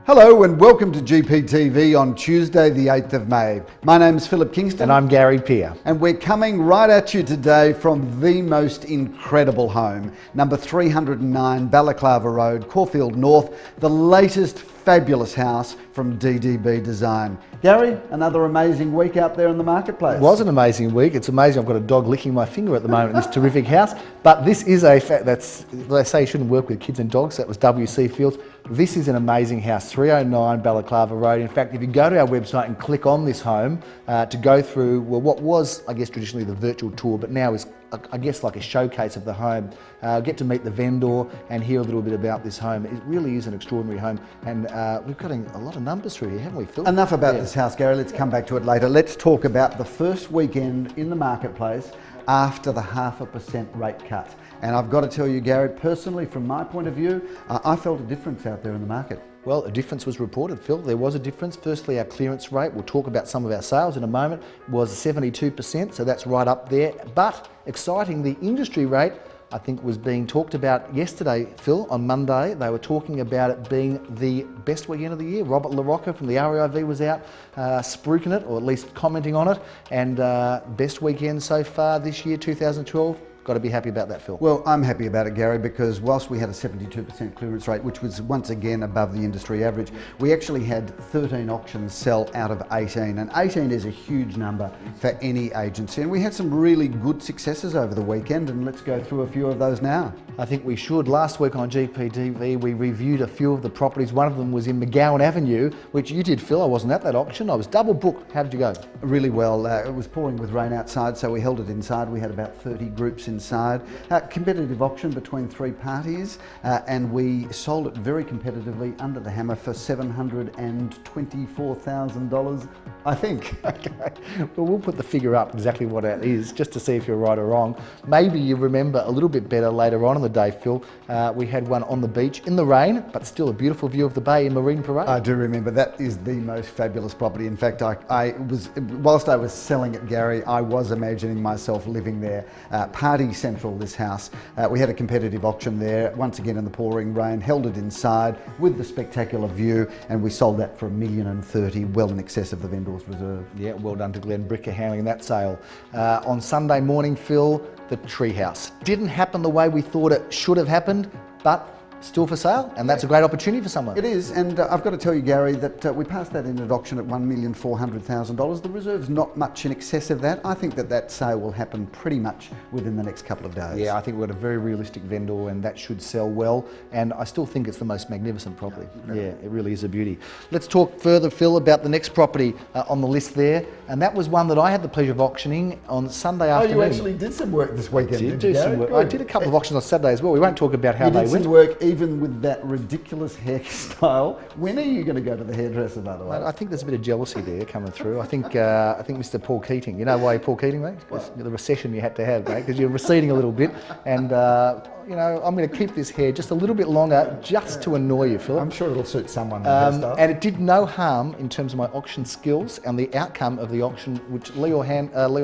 Hello and welcome to GPTV on Tuesday the 8th of May. My name's Philip Kingston. And I'm Gary Peer. And we're coming right at you today from the most incredible home, number 309 Balaclava Road, Caulfield North, the latest fabulous house from DDB Design. Gary, another amazing week out there in the marketplace. It was an amazing week. It's amazing. I've got a dog licking my finger at the moment in this terrific house. But this is a fact that's, they say you shouldn't work with kids and dogs. That was WC Fields. This is an amazing house, 309 Balaclava Road. In fact, if you go to our website and click on this home to go through what was, I guess, traditionally the virtual tour, but now is, I guess, like a showcase of the home. Get to meet the vendor and hear a little bit about this home. It really is an extraordinary home, and we've got a lot of numbers through here, haven't we, Phil? Enough about this house, Gary. Let's come back to it later. Let's talk about the first weekend in the marketplace after the 0.5% rate cut. And I've got to tell you, Gary, personally, from my point of view, I felt a difference out there in the market. Well, a difference was reported, Phil. There was a difference. Firstly, our clearance rate, we'll talk about some of our sales in a moment, was 72%, so that's right up there. But exciting, the industry rate, I think, was being talked about yesterday, Phil, on Monday. They were talking about it being the best weekend of the year. Robert LaRocca from the REIV was out spruiking it, or at least commenting on it, and best weekend so far this year, 2012. Got to be happy about that, Phil. Well, I'm happy about it, Gary, because whilst we had a 72% clearance rate, which was once again above the industry average, we actually had 13 auctions sell out of 18, and 18 is a huge number for any agency. And we had some really good successes over the weekend, and let's go through a few of those now. I think we should. Last week on GPTV, we reviewed a few of the properties. One of them was in MACGOWAN Avenue, which you did, Phil. I wasn't at that auction. I was double booked. How did you go? Really well. It was pouring with rain outside, so we held it inside. We had about 30 groups inside. Competitive auction between three parties, and we sold it very competitively under the hammer for $724,000, I think. Okay. Well, we'll put the figure up exactly what that is, just to see if you're right or wrong. Maybe you remember a little bit better later on in the day, Phil. We had one on the beach in the rain, but still a beautiful view of the bay in Marine Parade. I do remember. That is the most fabulous property. In fact, whilst I was selling it, Gary, I was imagining myself living there. Party Central, this house. We had a competitive auction there, once again in the pouring rain, held it inside with the spectacular view, and we sold that for $1,030,000, well in excess of the vendor's reserve. Yeah, well done to Glenn Bricker handling that sale. On Sunday morning, Phil, the treehouse. Didn't happen the way we thought it should have happened, but still for sale, and that's a great opportunity for someone. It is, and I've got to tell you, Gary, that we passed that in at auction at $1,400,000. The reserve's not much in excess of that. I think that sale will happen pretty much within the next couple of days. Yeah, I think we've got a very realistic vendor, and that should sell well, and I still think it's the most magnificent property. Yeah, it really is a beauty. Let's talk further, Phil, about the next property on the list there, and that was one that I had the pleasure of auctioning on Sunday afternoon. Oh, you actually did some work this weekend, did you, some work. I did a couple of auctions on Saturday as well. We won't talk about how they went. You did some work even with that ridiculous hairstyle. When are you going to go to the hairdresser, by the way? I think there's a bit of jealousy there coming through. I think Mr. Paul Keating, you know why Paul Keating, mate? Because the recession you had to have, mate, because you're receding a little bit, and you know, I'm going to keep this hair just a little bit longer just to annoy you, Philip. I'm sure it'll suit someone. And it did no harm in terms of my auction skills and the outcome of the auction, which Leo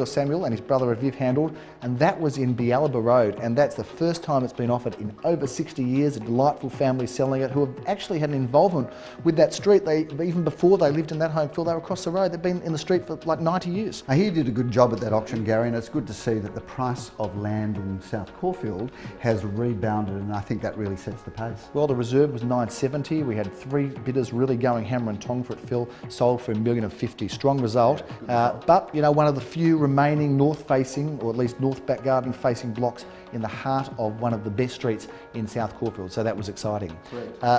Samuel and his brother Aviv handled, and that was in BEALIBA Road, and that's the first time it's been offered in over 60 years. A delightful family selling it who have actually had an involvement with that street. They even before they lived in that home, Phil, they were across the road. They've been in the street for like 90 years. I hear you did a good job at that auction, Gary, and it's good to see that the price of land in South Caulfield has rebounded, and I think that really sets the pace. Well, the reserve was $970. We had three bidders really going hammer and tong for it, Phil. Sold for $1,050,000. Strong result. But, you know, one of the few remaining north-facing, or at least north back garden-facing blocks in the heart of one of the best streets in South Caulfield, so that was exciting.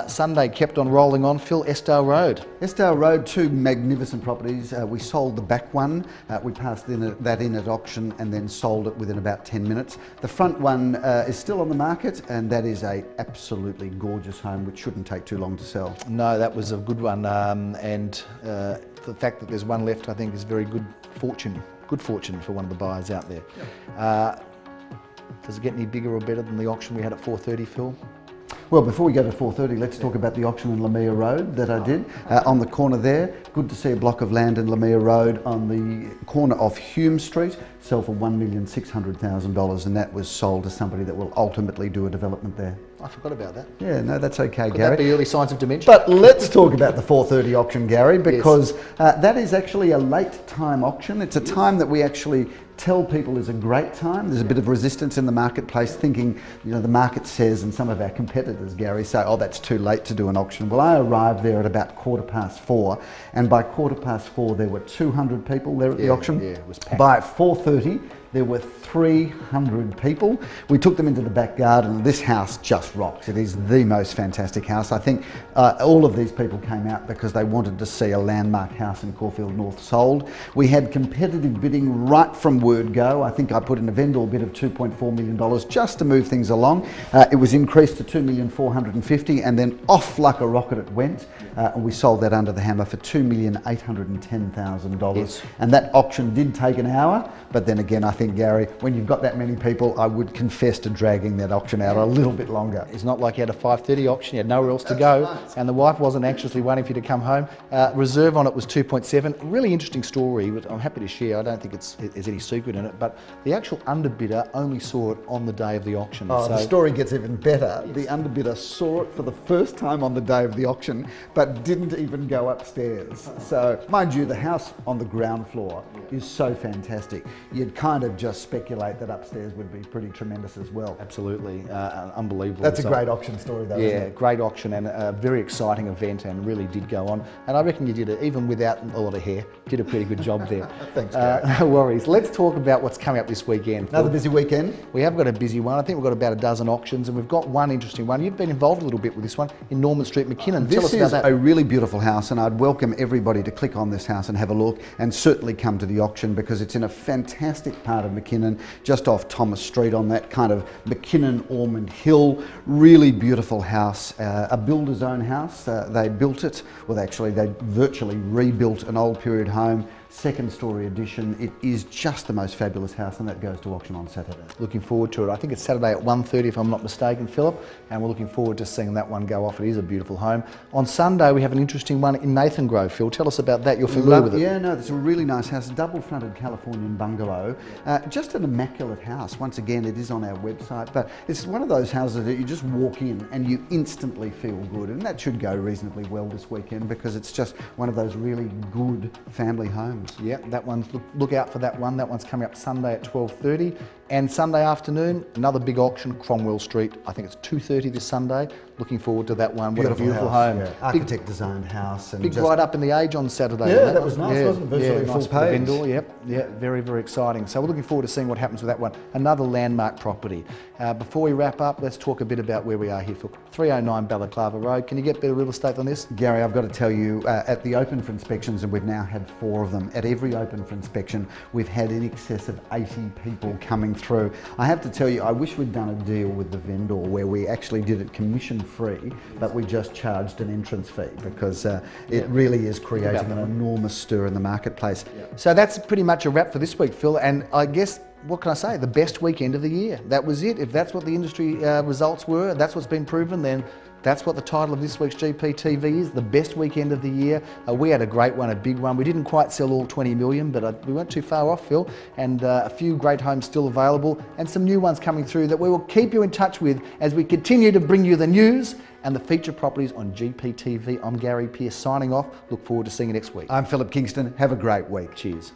Sunday kept on rolling on, Phil. ESKDALE Road. ESKDALE Road, two magnificent properties. We sold the back one. We passed that in at auction and then sold it within about 10 minutes. The front one is still on the market, and that is a absolutely gorgeous home which shouldn't take too long to sell. No, that was a good one, and the fact that there's one left, I think, is very good fortune for one of the buyers out there. Does it get any bigger or better than the auction we had at 4:30, Phil? Well, before we go to 4:30, let's talk about the auction on LUMEAH Road that I did on the corner there. Good to see a block of land in LUMEAH Road on the corner of Hume Street sell for $1,600,000, and that was sold to somebody that will ultimately do a development there. I forgot about that. Yeah, no, that's okay, Could Gary. that be early signs of dementia? But let's talk about the 4:30 auction, Gary, because that is actually a late time auction. It's a time that we actually tell people is a great time. There's a bit of resistance in the marketplace thinking, you know, the market says, and some of our competitors, Gary, say, oh, that's too late to do an auction. Well, I arrived there at about 4:15, and by 4:15 there were 200 people there at the auction. Yeah, it was packed. By 4:30 there were 300 people. We took them into the back garden. This house just rocks. It is the most fantastic house. I think all of these people came out because they wanted to see a landmark house in Caulfield North sold. We had competitive bidding right from word go. I think I put in a vendor bid of $2.4 million just to move things along. It was increased to $2,450,000, and then off like a rocket it went. And we sold that under the hammer for $2,810,000. Yes. And that auction did take an hour, but then again, I think, Gary, when you've got that many people, I would confess to dragging that auction out a little bit longer. It's not like you had a 5:30 auction, you had nowhere else to go, and the wife wasn't anxiously waiting for you to come home. Reserve on it was 2.7. Really interesting story, which I'm happy to share. I don't think there's any secret in it, but the actual underbidder only saw it on the day of the auction. Oh, the story gets even better. The underbidder saw it for the first time on the day of the auction, but didn't even go upstairs. So, mind you, the house on the ground floor is so fantastic. You'd kind of just speculate that upstairs would be pretty tremendous as well. Absolutely, unbelievable. That's a great auction story though, isn't it? Great auction, and a very exciting event, and really did go on. And I reckon you did it, even without a lot of hair, did a pretty good job there. Thanks, Gary. No worries. Let's talk about what's coming up this weekend. Another busy weekend. We have got a busy one. I think we've got about a dozen auctions, and we've got one interesting one. You've been involved a little bit with this one in Norman Street, McKinnon. Tell us about that. This is a really beautiful house, and I'd welcome everybody to click on this house and have a look, and certainly come to the auction because it's in a fantastic part of McKinnon, just off Thomas Street on that kind of McKinnon-Ormond Hill. Really beautiful house, a builder's own house. They built it, well actually they virtually rebuilt an old period home. Second story addition. It is just the most fabulous house, and that goes to auction on Saturday. Looking forward to it. I think it's Saturday at 1:30 if I'm not mistaken, Philip, and we're looking forward to seeing that one go off. It is a beautiful home. On Sunday we have an interesting one in Nathan Grove. Phil, tell us about that. You're familiar with it? Yeah, no, it's a really nice house, double fronted Californian bungalow. Just an immaculate house. Once again, it is on our website, but it's one of those houses that you just walk in and you instantly feel good, and that should go reasonably well this weekend because it's just one of those really good family homes. Yeah, that one's, look out for that one. That one's coming up Sunday at 12:30. And Sunday afternoon, another big auction, Cromwell Street. I think it's 2:30 this Sunday. Looking forward to that one. What a beautiful home. Yeah. Architect designed house. And big write up in the Age on Saturday. Yeah, that was nice, wasn't it? Virtually nice full for the page. vendor. Yep, yeah, very, very exciting. So we're looking forward to seeing what happens with that one. Another landmark property. Before we wrap up, let's talk a bit about where we are here, Phil. 309 Balaclava Road. Can you get a bit of real estate on this? Gary, I've got to tell you, at the open for inspections, and we've now had 4 of them, at every open for inspection, we've had in excess of 80 people coming through. I have to tell you, I wish we'd done a deal with the vendor where we actually did it commission free, but we just charged an entrance fee because it really is creating an enormous stir in the marketplace. So that's pretty much a wrap for this week, Phil, and I guess, what can I say, the best weekend of the year. That was it. If that's what the industry results were, that's what's been proven, then that's what the title of this week's GPTV is, the best weekend of the year. We had a great one, a big one. We didn't quite sell all 20 million, but we weren't too far off, Phil, and a few great homes still available and some new ones coming through that we will keep you in touch with as we continue to bring you the news and the feature properties on GPTV. I'm Gary Pearce signing off. Look forward to seeing you next week. I'm Philip Kingston. Have a great week. Cheers.